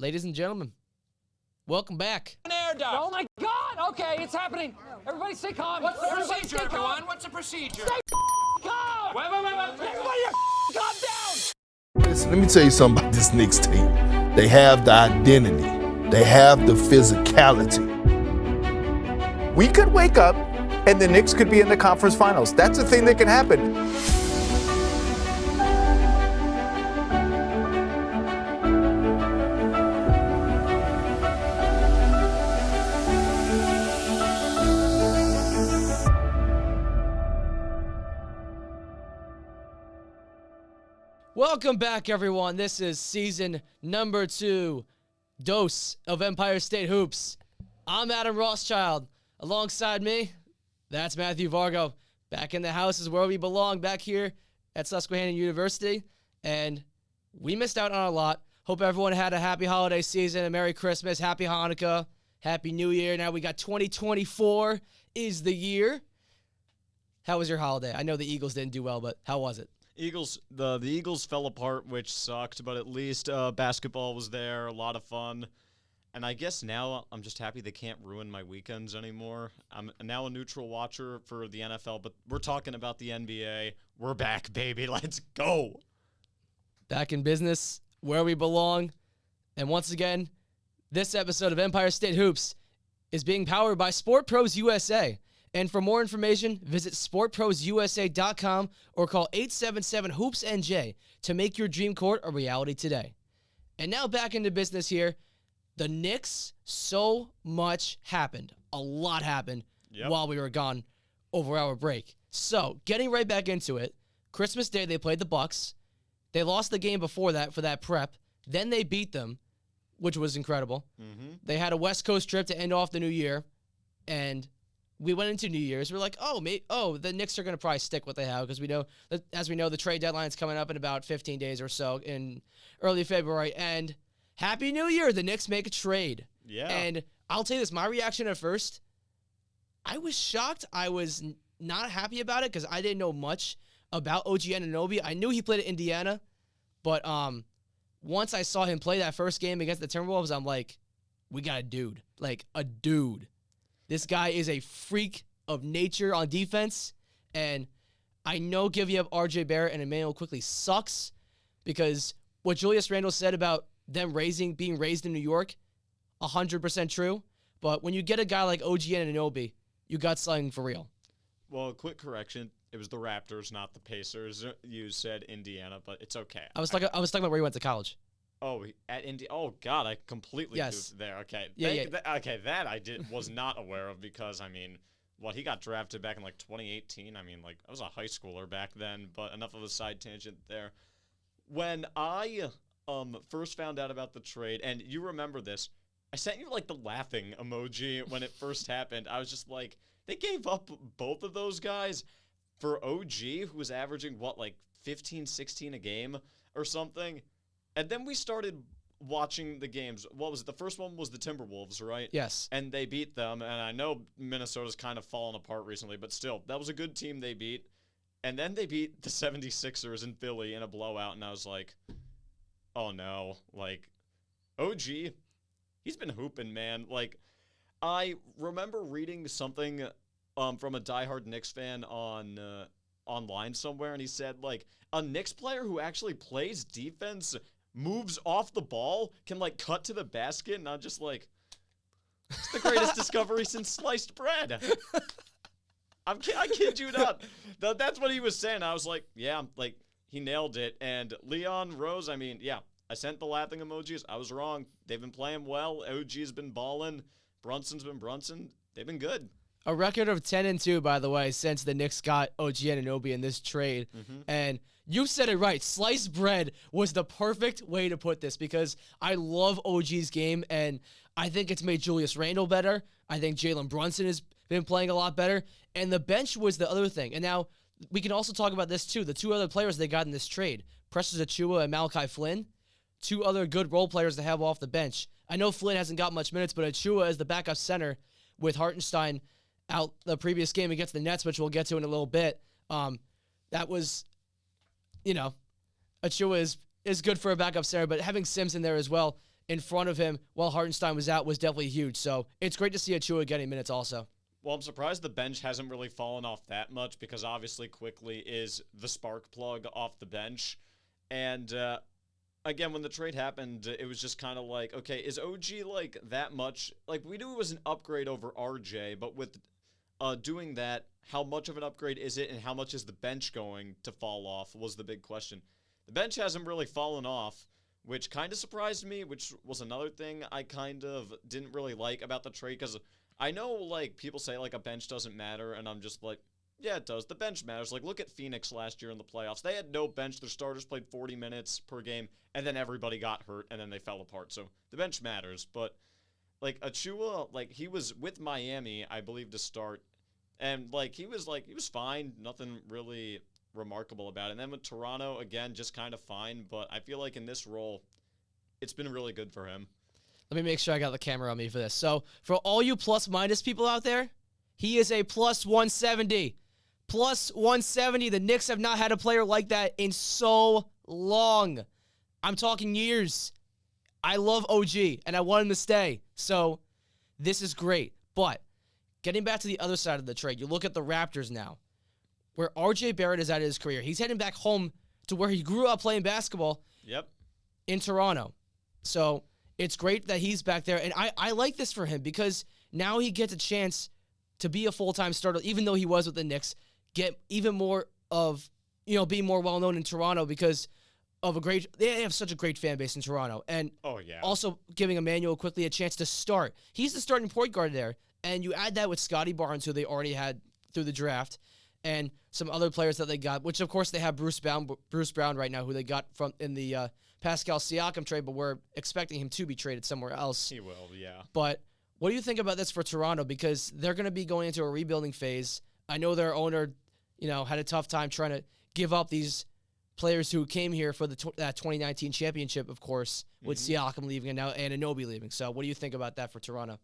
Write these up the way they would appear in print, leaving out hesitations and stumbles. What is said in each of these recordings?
Ladies and gentlemen, welcome back. An air duct. Oh my God! Okay, it's happening. Everybody stay calm. What's the Everybody procedure, stay calm. everyone? What's the procedure? Stay calm. Wait. Everybody calm down. Listen, let me tell you something about this Knicks team. They have the identity. They have the physicality. We could wake up and the Knicks could be in the conference finals. That's a thing that can happen. Welcome back, everyone. This is season number 2, dose of Empire State Hoops. I'm Adam Rothschild. Alongside me, that's Matthew Vargo. Back in the house is where we belong, back here at Susquehanna University. And we missed out on a lot. Hope everyone had a happy holiday season, a Merry Christmas, Happy Hanukkah, Happy New Year. Now we got 2024 is the year. How was your holiday? I know the Eagles didn't do well, but how was it? The Eagles fell apart, which sucked, but at least basketball was there, a lot of fun. And I guess now I'm just happy they can't ruin my weekends anymore. I'm now a neutral watcher for the NFL, but we're talking about the NBA. We're back, baby. Let's go. Back in business, where we belong. And once again, this episode of Empire State Hoops is being powered by Sport Pros USA. And for more information, visit sportprosusa.com or call 877-HOOPS-NJ to make your dream court a reality today. And now back into business here. The Knicks, so much happened. A lot happened while we were gone over our break. So, getting right back into it, Christmas Day, they played the Bucks. They lost the game before that for that prep. Then they beat them, which was incredible. They had a West Coast trip to end off the new year, and we went into New Year's. We're like, the Knicks are going to probably stick what they have because we know, as we know, the trade deadline is coming up in about 15 days or so in early February. And Happy New Year, the Knicks make a trade. Yeah. And I'll tell you this, my reaction at first, I was shocked. I was not happy about it because I didn't know much about OG Anunoby. I knew he played at Indiana, but once I saw him play that first game against the Timberwolves, I'm like, we got a dude. Like, a dude. This guy is a freak of nature on defense, and I know giving up RJ Barrett and Emmanuel quickly sucks because what Julius Randle said about them being raised in New York, 100% true. But when you get a guy like OG Anunoby, you got something for real. Well, quick correction. It was the Raptors, not the Pacers. You said Indiana, but it's okay. I was talking about where he went to college. Oh, at Oh God, I completely goofed there. Okay, that I was not aware of because he got drafted back in like 2018. I was a high schooler back then. But enough of a side tangent there. When I first found out about the trade, and you remember this, I sent you like the laughing emoji when it first happened. I was just like, they gave up both of those guys for OG, who was averaging like 15, 16 a game or something. And then we started watching the games. What was it? The first one was the Timberwolves, right? Yes. And they beat them. And I know Minnesota's kind of fallen apart recently, but still, that was a good team they beat. And then they beat the 76ers in Philly in a blowout. And I was like, oh no. Like, OG, he's been hooping, man. Like, I remember reading something from a diehard Knicks fan online somewhere. And he said, like, a Knicks player who actually plays defense, moves off the ball, can like cut to the basket, and I'm just like, it's the greatest discovery since sliced bread. I kid you not. That's what he was saying. I was like, yeah, like he nailed it. And Leon Rose, I sent the laughing emojis. I was wrong. They've been playing well. OG's been balling. Brunson's been Brunson. They've been good. A record of 10-2, by the way, since the Knicks got OG Anunoby in this trade. And you said it right. Sliced bread was the perfect way to put this because I love OG's game, and I think it's made Julius Randle better. I think Jalen Brunson has been playing a lot better. And the bench was the other thing. And now we can also talk about this, too. The two other players they got in this trade, Precious Achiuwa and Malachi Flynn, two other good role players to have off the bench. I know Flynn hasn't got much minutes, but Achiuwa is the backup center with Hartenstein out the previous game against the Nets, which we'll get to in a little bit. That was, Achiuwa is good for a backup center, but having Sims in there as well in front of him while Hartenstein was out was definitely huge. So it's great to see Achua getting minutes also. Well, I'm surprised the bench hasn't really fallen off that much because obviously Quickly is the spark plug off the bench. And again, when the trade happened, it was just kind of like, okay, is OG like that much? Like, we knew it was an upgrade over RJ, but with doing that, how much of an upgrade is it and how much is the bench going to fall off was the big question. The bench hasn't really fallen off, which kind of surprised me, which was another thing I kind of didn't really like about the trade because I know, like, people say, like, a bench doesn't matter, and I'm just like, yeah, it does. The bench matters. Like, look at Phoenix last year in the playoffs. They had no bench. Their starters played 40 minutes per game, and then everybody got hurt, and then they fell apart. So the bench matters. But, like, Achua, like, he was with Miami, I believe, to start, and, like, he was fine. Nothing really remarkable about it. And then with Toronto, again, just kind of fine. But I feel like in this role, it's been really good for him. Let me make sure I got the camera on me for this. So for all you plus-minus people out there, he is a plus 170. Plus 170. The Knicks have not had a player like that in so long. I'm talking years. I love OG, and I want him to stay. So this is great. But getting back to the other side of the trade, you look at the Raptors now, where RJ Barrett is at his career. He's heading back home to where he grew up playing basketball. Yep. In Toronto. So it's great that he's back there. And I like this for him because now he gets a chance to be a full-time starter, even though he was with the Knicks, get even more of, being more well-known in Toronto because of they have such a great fan base in Toronto. And also giving Emmanuel Quickly a chance to start. He's the starting point guard there. And you add that with Scotty Barnes, who they already had through the draft, and some other players that they got, which of course they have Bruce Brown right now, who they got from in the Pascal Siakam trade, but we're expecting him to be traded somewhere else. He will, yeah. But what do you think about this for Toronto? Because they're going to be going into a rebuilding phase. I know their owner, had a tough time trying to give up these players who came here for that 2019 championship, of course, with Siakam leaving and now Anunoby leaving. So what do you think about that for Toronto?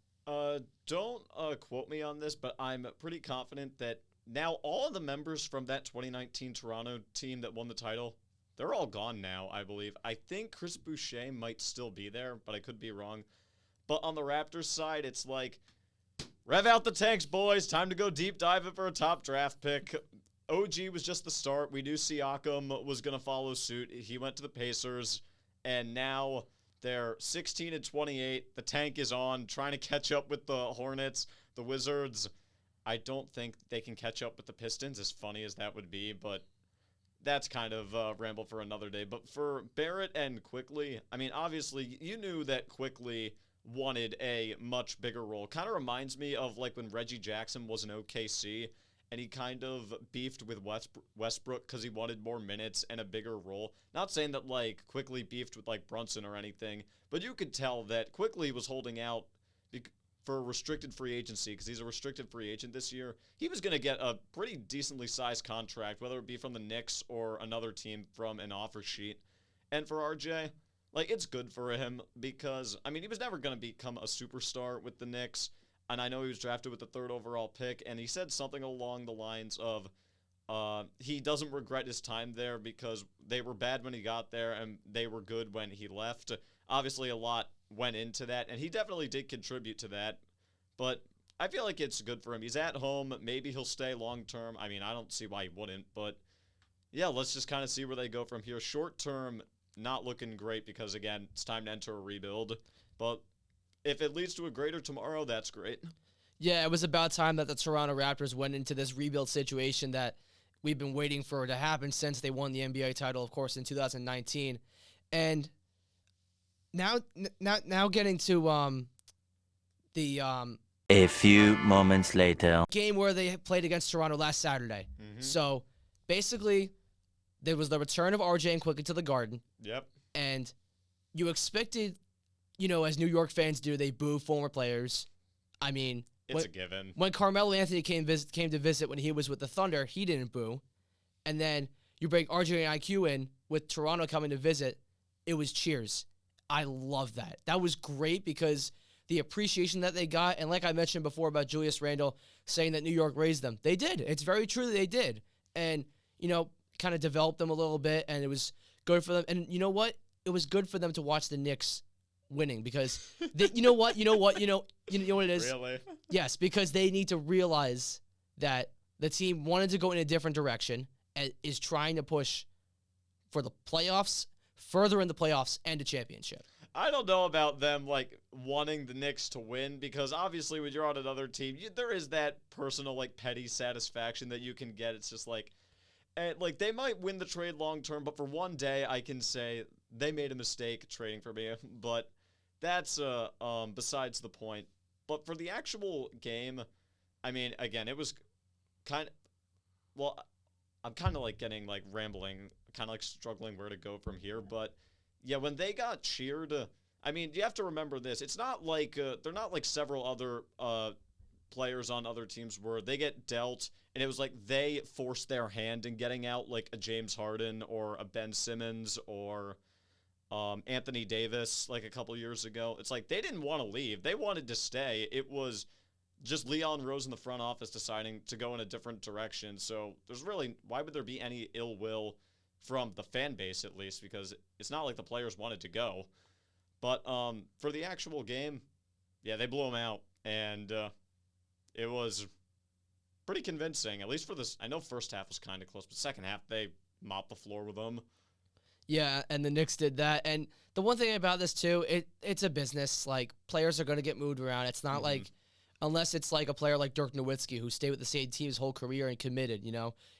Don't quote me on this, but I'm pretty confident that now all of the members from that 2019 Toronto team that won the title, they're all gone now, I believe. I think Chris Boucher might still be there, but I could be wrong. But on the Raptors side, it's like, rev out the tanks, boys. Time to go deep dive it for a top draft pick. OG was just the start. We knew Siakam was going to follow suit. He went to the Pacers, and now they're 16-28. The tank is on, trying to catch up with the Hornets, the Wizards. I don't think they can catch up with the Pistons, as funny as that would be, but that's kind of a ramble for another day. But for Barrett and Quickly, I mean, obviously, you knew that Quickly wanted a much bigger role. Kind of reminds me of like when Reggie Jackson was in OKC, and he kind of beefed with Westbrook because he wanted more minutes and a bigger role. Not saying that, like, Quickly beefed with, like, Brunson or anything, but you could tell that Quickly was holding out for restricted free agency because he's a restricted free agent this year. He was going to get a pretty decently sized contract, whether it be from the Knicks or another team from an offer sheet. And for RJ, like, it's good for him because, I mean, he was never going to become a superstar with the Knicks. And I know he was drafted with the 3rd overall pick, and he said something along the lines of he doesn't regret his time there because they were bad when he got there and they were good when he left. Obviously, a lot went into that, and he definitely did contribute to that. But I feel like it's good for him. He's at home. Maybe he'll stay long-term. I mean, I don't see why he wouldn't. But, yeah, let's just kind of see where they go from here. Short-term, not looking great because, again, it's time to enter a rebuild. But if it leads to a greater tomorrow, that's great. Yeah, it was about time that the Toronto Raptors went into this rebuild situation that we've been waiting for to happen since they won the NBA title, of course, in 2019. And now getting to the A few moments later. game where they played against Toronto last Saturday. So basically, there was the return of RJ and Quickly to the Garden. Yep. And you expected, as New York fans do, they boo former players. I mean, it's a given. When Carmelo Anthony came to visit when he was with the Thunder, he didn't boo. And then you bring RJ and IQ in with Toronto coming to visit, it was cheers. I love that. That was great because the appreciation that they got, and like I mentioned before about Julius Randle saying that New York raised them, they did. It's very true that they did. And, kind of developed them a little bit, and it was good for them. And you know what? It was good for them to watch the Knicks winning because you know what what it is. Really? Yes, because they need to realize that the team wanted to go in a different direction and is trying to push for the playoffs, further in the playoffs, and a championship. I don't know about them like wanting the Knicks to win because obviously when you're on another team, there is that personal like petty satisfaction that you can get. It's just like they might win the trade long term, but for one day I can say they made a mistake trading for me. But that's besides the point. But for the actual game, I mean, again, it was kind of I'm kind of like getting like rambling, kind of like struggling where to go from here, but. Yeah, when they got cheered, I mean, you have to remember this. It's not like they're not like several other players on other teams where they get dealt, and it was like they forced their hand in getting out, like a James Harden or a Ben Simmons or Anthony Davis, like a couple years ago. It's like they didn't want to leave; they wanted to stay. It was just Leon Rose in the front office deciding to go in a different direction. So there's really why would there be any ill will? From the fan base, at least, because it's not like the players wanted to go. But for the actual game, yeah, they blew them out, and it was pretty convincing, at least for this. I know first half was kind of close, but second half, they mopped the floor with them. Yeah, and the Knicks did that. And the one thing about this, too, it's a business. Like, players are going to get moved around. It's not like, unless it's like a player like Dirk Nowitzki, who stayed with the same team his whole career and committed,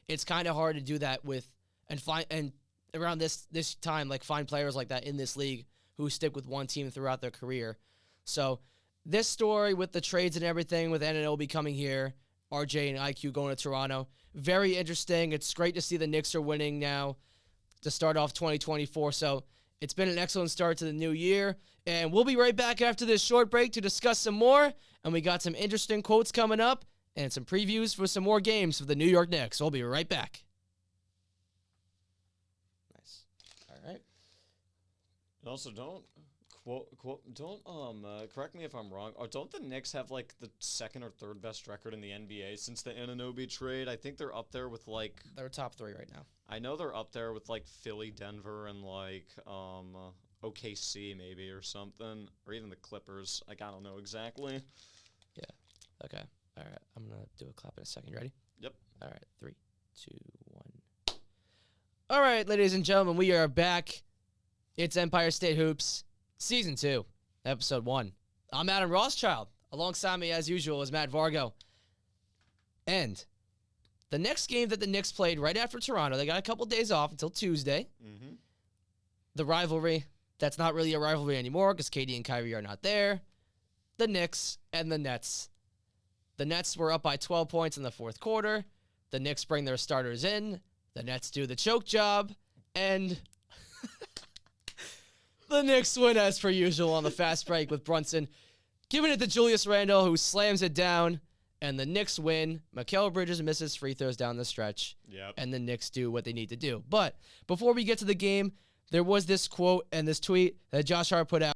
It's kind of hard to do that with and around this time, like find players like that in this league who stick with one team throughout their career. So this story with the trades and everything, with Anunoby coming here, RJ and IQ going to Toronto, very interesting. It's great to see the Knicks are winning now to start off 2024. So it's been an excellent start to the new year. And we'll be right back after this short break to discuss some more. And we got some interesting quotes coming up and some previews for some more games for the New York Knicks. We'll be right back. And also, don't correct me if I'm wrong. Or don't the Knicks have like the second or third best record in the NBA since the Anunoby trade? I think they're up there with like they're top 3 right now. I know they're up there with like Philly, Denver, and like OKC maybe or something, or even the Clippers. Like I don't know exactly. Yeah. Okay. All right. I'm gonna do a clap in a second. You ready? Yep. All right. 3, 2, 1. All right, ladies and gentlemen, we are back. It's Empire State Hoops, Season 2, Episode 1. I'm Adam Rothschild. Alongside me, as usual, is Matt Vargo. And the next game that the Knicks played right after Toronto, they got a couple days off until Tuesday. Mm-hmm. The rivalry, that's not really a rivalry anymore because KD and Kyrie are not there. The Knicks and the Nets. The Nets were up by 12 points in the fourth quarter. The Knicks bring their starters in. The Nets do the choke job. And the Knicks win as per usual on the fast break with Brunson giving it to Julius Randle, who slams it down, and the Knicks win. Mikal Bridges misses free throws down the stretch, and the Knicks do what they need to do. But before we get to the game, there was this quote and this tweet that Josh Hart put out.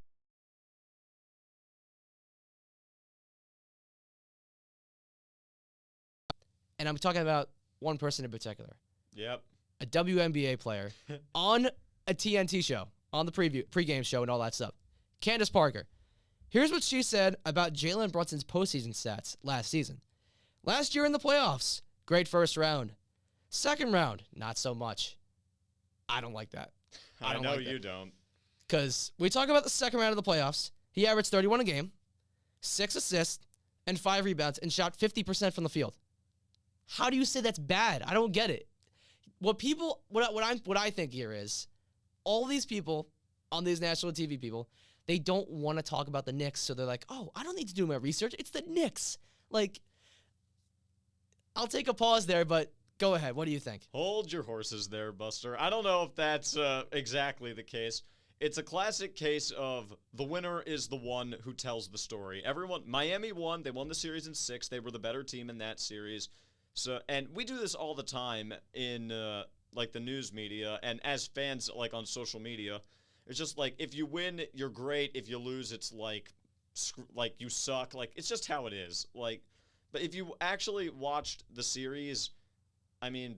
And I'm talking about one person in particular. Yep. A WNBA player on a TNT show, on the pregame show and all that stuff. Candace Parker. Here's what she said about Jalen Brunson's postseason stats last season. Last year in the playoffs, great first round. Second round, not so much. I don't like that. I know like you don't. Because we talk about the second round of the playoffs. He averaged 31 a game, 6 assists, and 5 rebounds, and shot 50% from the field. How do you say that's bad? I don't get it. What I think here is, all these people on these national TV people, they don't want to talk about the Knicks, so they're like, oh, I don't need to do my research. It's the Knicks. Like, I'll take a pause there, but go ahead. What do you think? Hold your horses there, Buster. I don't know if that's exactly the case. It's a classic case of the winner is the one who tells the story. Miami won. They won the series in 6. They were the better team in that series. So, and we do this all the time in like the news media and as fans, like on social media. It's just like, if you win, you're great. If you lose, it's like you suck. Like, it's just how it is. Like, but if you actually watched the series, I mean,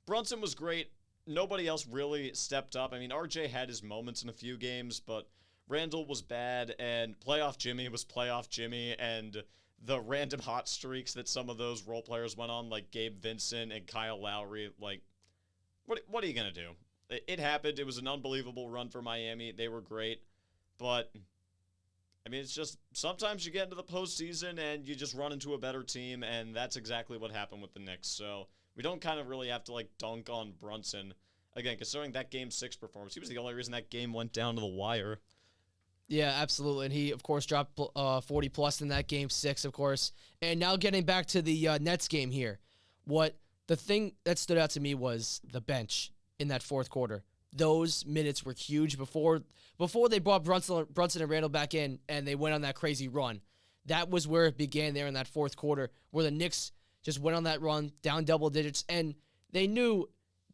Brunson was great. Nobody else really stepped up. I mean, RJ had his moments in a few games, but Randall was bad, and playoff Jimmy was playoff Jimmy, and the random hot streaks that some of those role players went on, like Gabe Vincent and Kyle Lowry, like, what are you going to do? It happened. It was an unbelievable run for Miami. They were great. But, I mean, it's just sometimes you get into the postseason and you just run into a better team, and that's exactly what happened with the Knicks. So we don't kind of really have to, like, dunk on Brunson. Again, considering that Game 6 performance, he was the only reason that game went down to the wire. Yeah, absolutely. And he, of course, dropped 40-plus in that Game 6, of course. And now getting back to the Nets game here, the thing that stood out to me was the bench in that fourth quarter. Those minutes were huge before they brought Brunson and Randall back in and they went on that crazy run. That was where it began there in that fourth quarter, where the Knicks just went on that run, down double digits, and they knew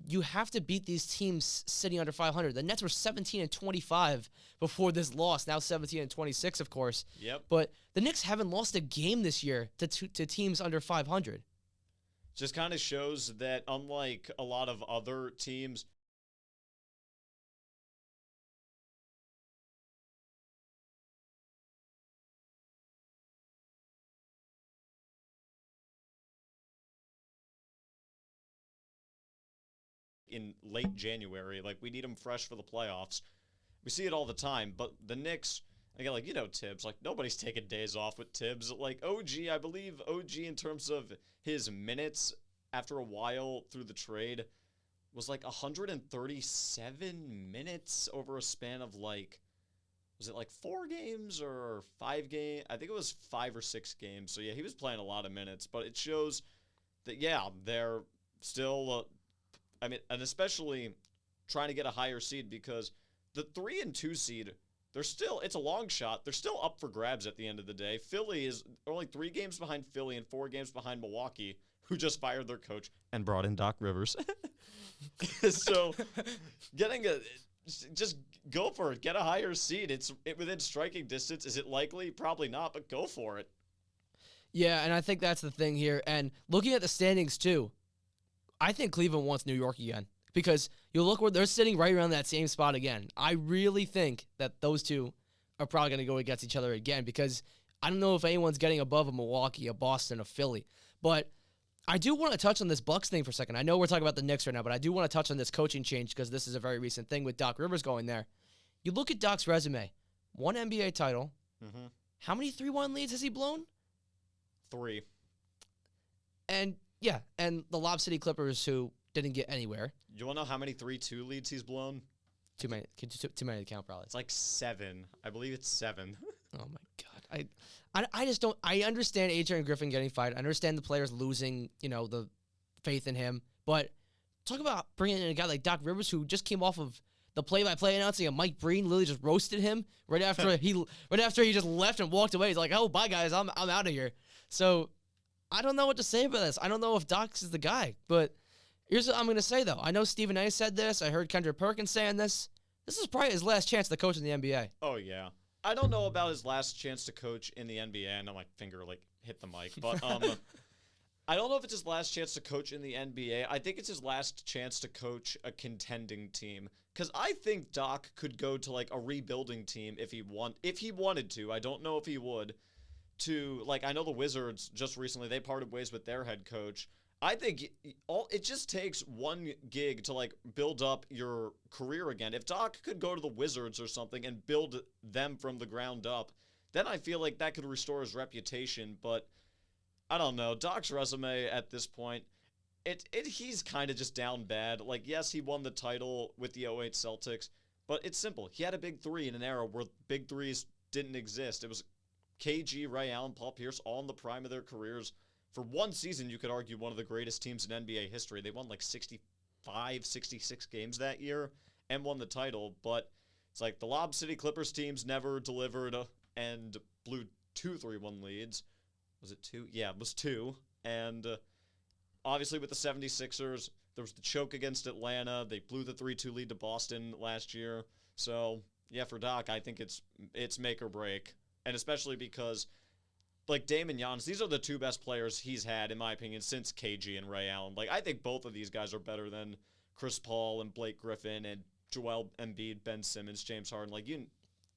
you have to beat these teams sitting under 500. The Nets were 17-25 before this loss, now 17-26, of course. Yep. But the Knicks haven't lost a game this year to teams under 500. Just kind of shows that unlike a lot of other teams, in late January, like, we need them fresh for the playoffs. We see it all the time, but the Knicks, again, like, Tibbs, like, nobody's taking days off with Tibbs. Like, I believe OG, in terms of his minutes after a while through the trade, was like 137 minutes over a span of, like, was it like 4 games or 5 games? I think it was 5 or 6 games. So, yeah, he was playing a lot of minutes, but it shows that, yeah, they're still, and especially trying to get a higher seed, because the 3 and 2 seed, it's a long shot. They're still up for grabs at the end of the day. Philly is only 3 games behind Philly and 4 games behind Milwaukee, who just fired their coach and brought in Doc Rivers. So just go for it. Get a higher seed. It's within striking distance. Is it likely? Probably not, but go for it. Yeah, and I think that's the thing here. And looking at the standings, too, I think Cleveland wants New York again, because you look where they're sitting right around that same spot again. I really think that those two are probably going to go against each other again, because I don't know if anyone's getting above a Milwaukee, a Boston, a Philly. But I do want to touch on this Bucks thing for a second. I know we're talking about the Knicks right now, but I do want to touch on this coaching change, because this is a very recent thing with Doc Rivers going there. You look at Doc's resume, 1 NBA title. Mm-hmm. How many 3-1 leads has he blown? 3. And yeah, and the Lob City Clippers, who didn't get anywhere. You want to know how many 3-2 leads he's blown? Too many to count, probably. It's like 7. I believe it's 7. Oh my God. I just don't. I understand Adrian Griffin getting fired. I understand the players losing, the faith in him. But talk about bringing in a guy like Doc Rivers, who just came off of the play-by-play announcing, and Mike Breen literally just roasted him right after he just left and walked away. He's like, "Oh, bye guys, I'm out of here." So I don't know what to say about this. I don't know if Doc is the guy, but here's what I'm going to say, though. I know Stephen A. said this. I heard Kendrick Perkins saying this. This is probably his last chance to coach in the NBA. Oh, yeah. I don't know about his last chance to coach in the NBA. I know my finger, hit the mic. But I don't know if it's his last chance to coach in the NBA. I think it's his last chance to coach a contending team. Because I think Doc could go to, a rebuilding team if he wanted to. I don't know if he would. I know the Wizards just recently, they parted ways with their head coach. I think it just takes one gig to build up your career again. If Doc could go to the Wizards or something and build them from the ground up, then I feel like that could restore his reputation. But I don't know. Doc's resume at this point, he's kind of just down bad. Yes, he won the title with the 08 Celtics, but it's simple. He had a big 3 in an era where big 3s didn't exist. It was KG, Ray Allen, Paul Pierce, all in the prime of their careers. For one season, you could argue one of the greatest teams in NBA history. They won 65, 66 games that year and won the title. But it's the Lob City Clippers teams never delivered and blew 2 3-1 leads. Was it 2? Yeah, it was 2. And obviously with the 76ers, there was the choke against Atlanta. They blew the 3-2 lead to Boston last year. So, yeah, for Doc, I think it's make or break. And especially because Dame and Giannis, these are the 2 best players he's had, in my opinion, since KG and Ray Allen. I think both of these guys are better than Chris Paul and Blake Griffin and Joel Embiid, Ben Simmons, James Harden.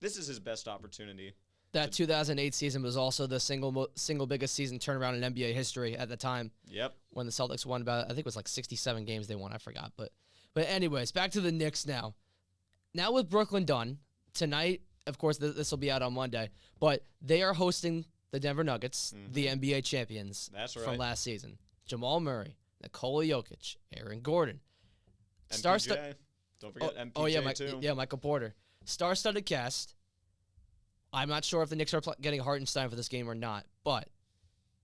this is his best opportunity. That 2008 season was also the single biggest season turnaround in NBA history at the time. Yep. When the Celtics won about, I think it was like 67 games they won. I forgot. But anyways, back to the Knicks now. Now with Brooklyn done, tonight, of course, this will be out on Monday, but they are hosting the Denver Nuggets, the NBA champions from last season. Jamal Murray, Nikola Jokic, Aaron Gordon. MPJ. Don't forget MPJ too. Yeah, Michael Porter. Star-studded cast. I'm not sure if the Knicks are getting Hartenstein for this game or not, but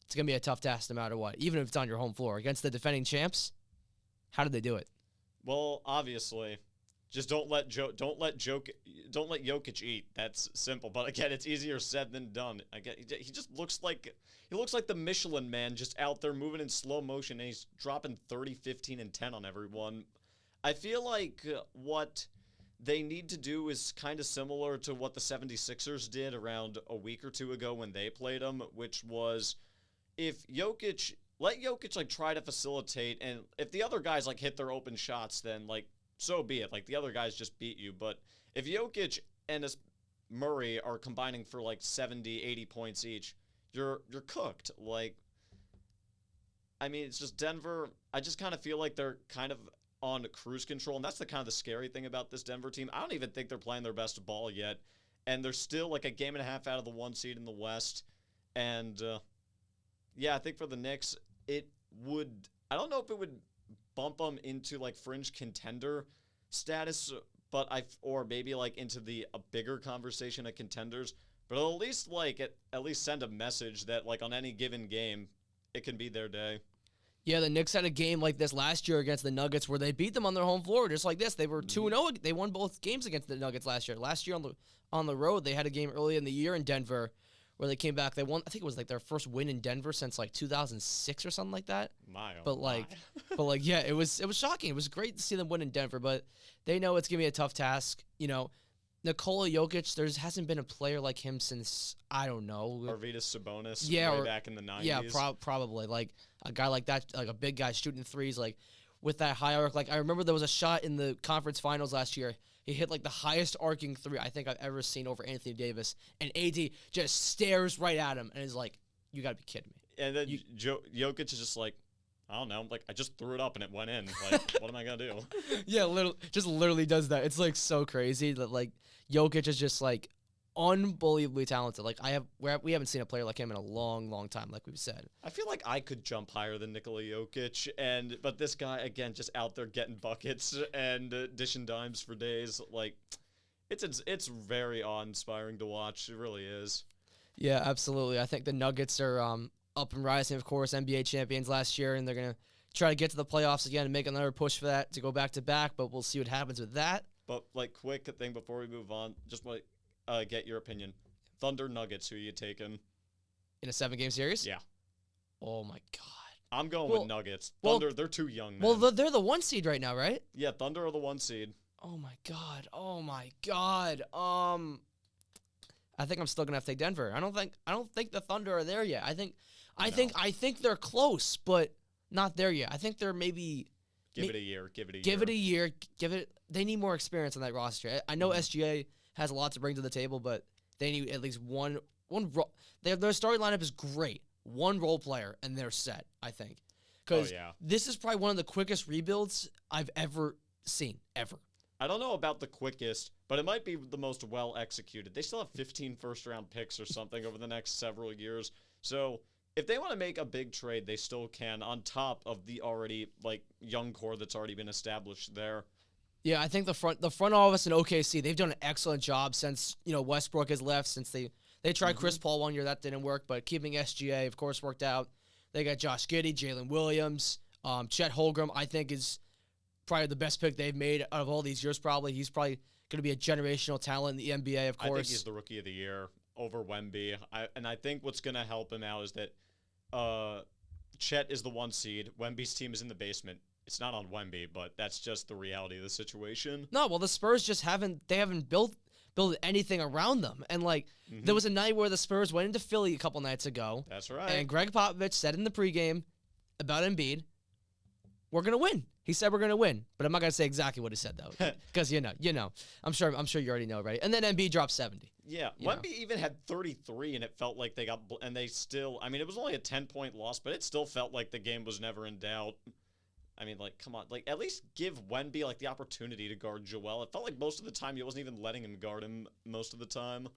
it's going to be a tough task no matter what, even if it's on your home floor. Against the defending champs, how did they do it? Well, obviously, just don't let Jokic eat. That's simple. But again, it's easier said than done. Again, he just looks like the Michelin Man, just out there moving in slow motion, and he's dropping 30, 15, and 10 on everyone. I feel like what they need to do is kind of similar to what the 76ers did around a week or two ago when they played them, which was let Jokic like try to facilitate, and if the other guys like hit their open shots, then like so be it. Like the other guys just beat you. But if Jokic and Murray are combining for like 70, 80 points each, you're cooked. Like, I mean, it's just Denver. I just kind of feel like they're kind of on cruise control, and that's the kind of the scary thing about this Denver team. I don't even think they're playing their best ball yet, and they're still like a game and a half out of the 1 seed in the West. And I think for the Knicks, I don't know if it would bump them into like fringe contender status, or maybe like into a bigger conversation of contenders. But at least send a message that like on any given game, it can be their day. Yeah, the Knicks had a game like this last year against the Nuggets where they beat them on their home floor just like this. They were 2-0. They won both games against the Nuggets last year. Last year on the road, they had a game early in the year in Denver where they came back. They won. I think it was like their first win in Denver since like 2006 or something like that. Yeah, it was shocking. It was great to see them win in Denver, but they know it's gonna be a tough task. You know, Nikola Jokic, there hasn't been a player like him since, I don't know. Arvydas Sabonis, way back in the 90s. Yeah, probably. Like, a guy like that, like a big guy shooting threes, like, with that high arc. Like, I remember there was a shot in the conference finals last year. He hit, like, the highest arcing three I think I've ever seen over Anthony Davis. And AD just stares right at him and is like, you got to be kidding me. And then Jokic is just like, I don't know. Like, I just threw it up and it went in. Like, what am I going to do? Yeah, literally does that. It's, like, so crazy that, like, Jokic is just, like, unbelievably talented. Like, we haven't seen a player like him in a long, long time, like we've said. I feel like I could jump higher than Nikola Jokic, but this guy, again, just out there getting buckets and dishing dimes for days. Like, it's very awe-inspiring to watch. It really is. Yeah, absolutely. I think the Nuggets are up and rising, of course, NBA champions last year, and they're going to try to get to the playoffs again and make another push for that to go back-to-back, but we'll see what happens with that. But, like, quick thing before we move on, just want to get your opinion. Thunder Nuggets, who are you taking? In a 7-game series? Yeah. Oh, my God. I'm going with Nuggets. Thunder, they're too young, man. Well, they're the 1 seed right now, right? Yeah, Thunder are the 1 seed. Oh, my God. I think I'm still gonna have to take Denver. I don't think the Thunder are there yet. I think they're close, but not there yet. I think they're maybe Give it a year. They need more experience on that roster. I know SGA has a lot to bring to the table, but they need at least one. Their starting lineup is great. One role player and they're set. I think because this is probably one of the quickest rebuilds I've ever seen ever. I don't know about the quickest, but it might be the most well executed. They still have 15 first-round picks or something over the next several years. So if they want to make a big trade, they still can, on top of the already young core that's already been established there. Yeah, I think the front office in OKC, they've done an excellent job since Westbrook has left. Since they tried Chris Paul 1 year, that didn't work, but keeping SGA, of course, worked out. They got Josh Giddey, Jalen Williams, Chet Holmgren. I think is probably the best pick they've made out of all these years. Probably he's probably going to be a generational talent in the NBA. Of course, I think he's the rookie of the year over Wemby. I think what's going to help him out is that Chet is the 1 seed. Wemby's team is in the basement. It's not on Wemby, but that's just the reality of the situation. No, well, the Spurs just haven't built anything around them. And there was a night where the Spurs went into Philly a couple nights ago. That's right. And Greg Popovich said in the pregame about Embiid, we're going to win. He said we're gonna win, but I'm not gonna say exactly what he said though, because you know. I'm sure you already know, right? And then Embiid dropped 70. Yeah, Wemby even had 33, and it felt like they got, and they still. I mean, it was only a 10-point loss, but it still felt like the game was never in doubt. I mean, like, come on, like at least give Wemby like the opportunity to guard Joel. It felt like most of the time you wasn't even letting him guard him most of the time.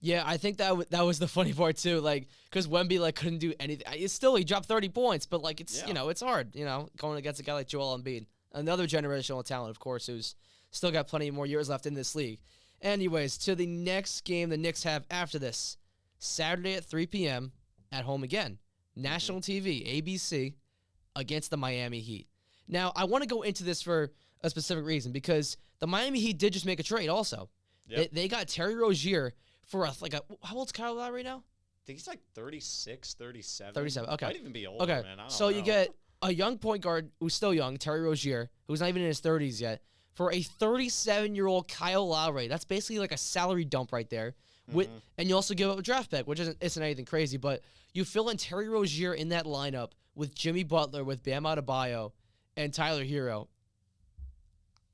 Yeah, I think that was the funny part too, like, because Wemby like couldn't do anything. It's still he dropped 30 points, but like it's it's hard, going against a guy like Joel Embiid, another generational talent, of course, who's still got plenty more years left in this league. Anyways, to the next game the Knicks have after this, Saturday at 3 p.m. at home again, national TV, ABC, against the Miami Heat. Now I want to go into this for a specific reason because the Miami Heat did just make a trade also. Yep. They got Terry Rozier. For how old's Kyle Lowry now? I think he's like 36, 37. 37, okay. Might even be older, Okay, man. I don't so know. you get a young point guard who's still young, Terry Rozier, who's not even in his 30s yet, for a 37-year-old Kyle Lowry. That's basically like a salary dump right there. And you also give up a draft pick, which isn't anything crazy, but you fill in Terry Rozier in that lineup with Jimmy Butler, with Bam Adebayo, and Tyler Hero.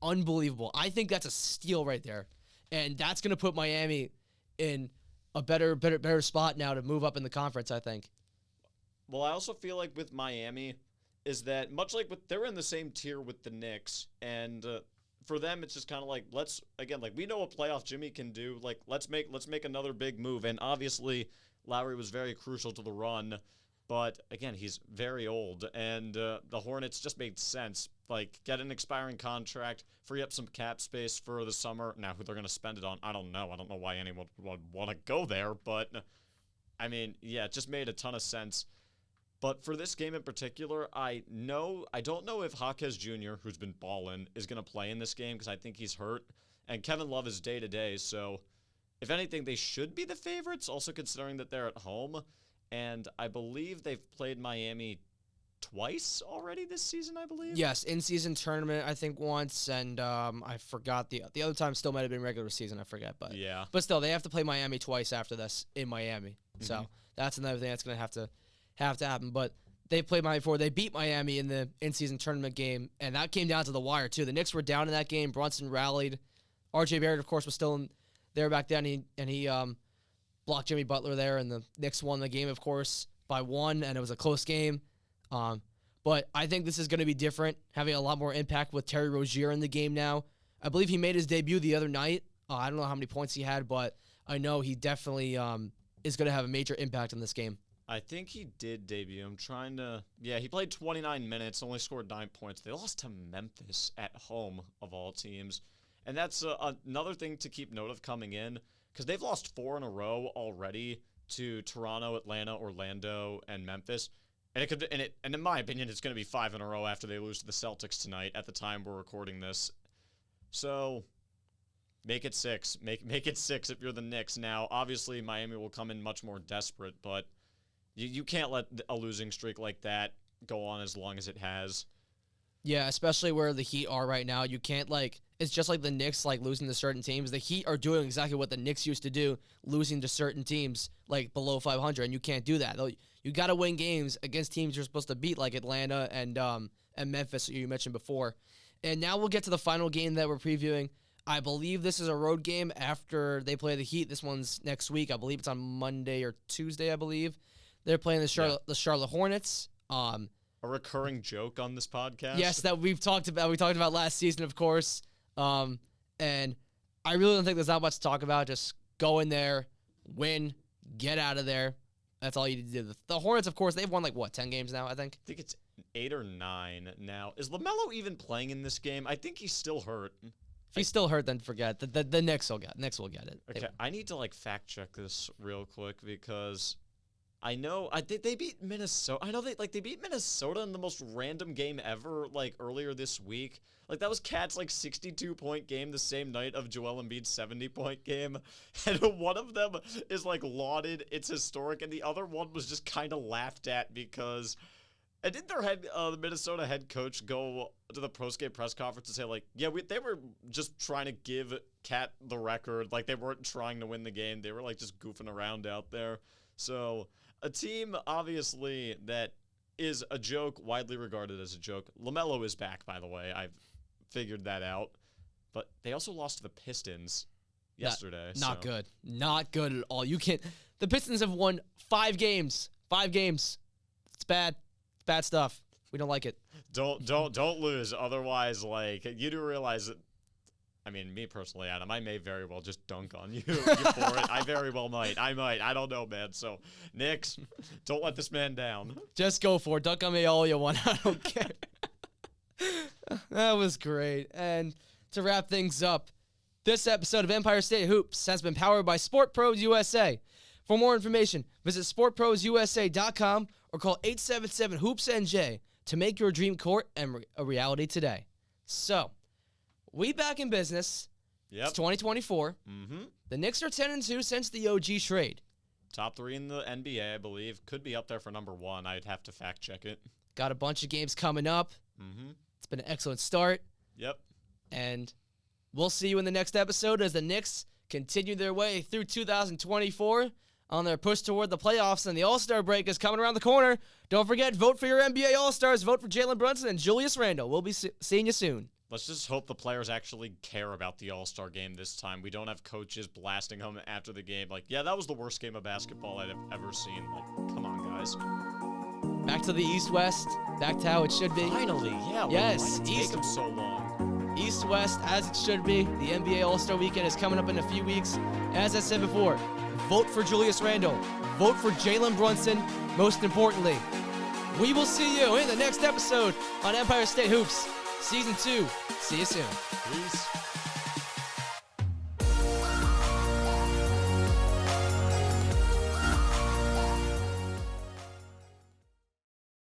Unbelievable. I think that's a steal right there. And that's going to put Miami in a better spot now to move up in the conference, I think. Well, I also feel like with Miami is that much like they're in the same tier with the Knicks, and for them it's just kind of like we know what playoff Jimmy can do. Like let's make another big move, and obviously Lowry was very crucial to the run, but again he's very old, and the Hornets just made sense. Like get an expiring contract, free up some cap space for the summer. Now who they're gonna spend it on, I don't know. I don't know why anyone would want to go there, but I mean, yeah, it just made a ton of sense. But for this game in particular, I don't know if Jaquez Jr., who's been balling, is going to play in this game because I think he's hurt. And Kevin Love is day-to-day, so if anything, they should be the favorites, also considering that they're at home. And I believe they've played Miami twice already this season, I believe. Yes, in-season tournament, I think once, and I forgot the other time still might have been regular season, I forget. But yeah. But still, they have to play Miami twice after this in Miami. So that's another thing that's going to have to happen. But they played Miami before. They beat Miami in the in-season tournament game, and that came down to the wire, too. The Knicks were down in that game. Brunson rallied. R.J. Barrett, of course, was still there back then, and he blocked Jimmy Butler there, and the Knicks won the game, of course, by 1, and it was a close game. But I think this is going to be different, having a lot more impact with Terry Rozier in the game now. I believe he made his debut the other night. I don't know how many points he had, but I know he definitely is going to have a major impact in this game. I think he did debut. I'm trying to... Yeah, he played 29 minutes, only scored 9 points. They lost to Memphis at home, of all teams. And that's another thing to keep note of coming in, because they've lost 4 in a row already to Toronto, Atlanta, Orlando, and Memphis. And it could, and in my opinion, it's going to be 5 in a row after they lose to the Celtics tonight at the time we're recording this. So... Make it 6. Make it 6 if you're the Knicks. Now, obviously, Miami will come in much more desperate, but you can't let a losing streak like that go on as long as it has. Yeah, especially where the Heat are right now. You can't, it's just like the Knicks, losing to certain teams. The Heat are doing exactly what the Knicks used to do, losing to certain teams, below 500, and you can't do that. You got to win games against teams you're supposed to beat, like Atlanta and Memphis, you mentioned before. And now we'll get to the final game that we're previewing. I believe this is a road game after they play the Heat. This one's next week. I believe it's on Monday or Tuesday, I believe. They're playing the Charlotte Hornets. A recurring joke on this podcast. Yes, that we've talked about. We talked about last season, of course. And I really don't think there's not much to talk about. Just go in there, win, get out of there. That's all you need to do. The Hornets, of course, they've won 10 games now, I think. I think it's 8 or 9 now. Is LaMelo even playing in this game? I think he's still hurt. If he's still hurt, then forget. The Knicks will get it. Okay, I need to fact check this real quick because I know they beat Minnesota. I know they beat Minnesota in the most random game ever earlier this week. That was Cat's 62-point game the same night of Joel Embiid's 70-point game. And one of them is lauded, it's historic, and the other one was just kind of laughed at because... And didn't the Minnesota head coach go to the post-game press conference and say, they were just trying to give Cat the record. They weren't trying to win the game. They were, just goofing around out there. So, a team, obviously, that is a joke, widely regarded as a joke. LaMelo is back, by the way. I've figured that out. But they also lost to the Pistons yesterday. Not so. good. Not good at all. You can't. The Pistons have won 5 games. 5 games. It's bad. Bad stuff. We don't like it. Don't lose. Otherwise, like, you do realize that. I mean, me personally, Adam, I may very well just dunk on you for it. I very well might. I might. I don't know, man. So, Knicks, don't let this man down. Just go for it. Dunk on me all you want. I don't care. That was great. And to wrap things up, this episode of Empire State Hoops has been powered by Sport Pros USA. For more information, visit sportprosusa.com or call 877-HOOPS-NJ to make your dream court a reality today. So, we back in business. Yep. It's 2024. Mm-hmm. The Knicks are 10-2 since the OG trade. Top 3 in the NBA, I believe. Could be up there for number 1. I'd have to fact check it. Got a bunch of games coming up. Mm-hmm. It's been an excellent start. Yep. And we'll see you in the next episode as the Knicks continue their way through 2024 on their push toward the playoffs, and the All-Star break is coming around the corner. Don't forget, vote for your NBA All-Stars. Vote for Jalen Brunson and Julius Randle. We'll be seeing you soon. Let's just hope the players actually care about the All-Star game this time. We don't have coaches blasting them after the game. Like, yeah, that was the worst game of basketball I've ever seen. Like, come on, guys. Back to the East-West. Back to how it should be. Finally, yeah. Yes, Why did it take them so long? East-West, as it should be. The NBA All-Star Weekend is coming up in a few weeks. As I said before, vote for Julius Randle. Vote for Jalen Brunson, most importantly. We will see you in the next episode on Empire State Hoops, Season 2. See you soon. Peace.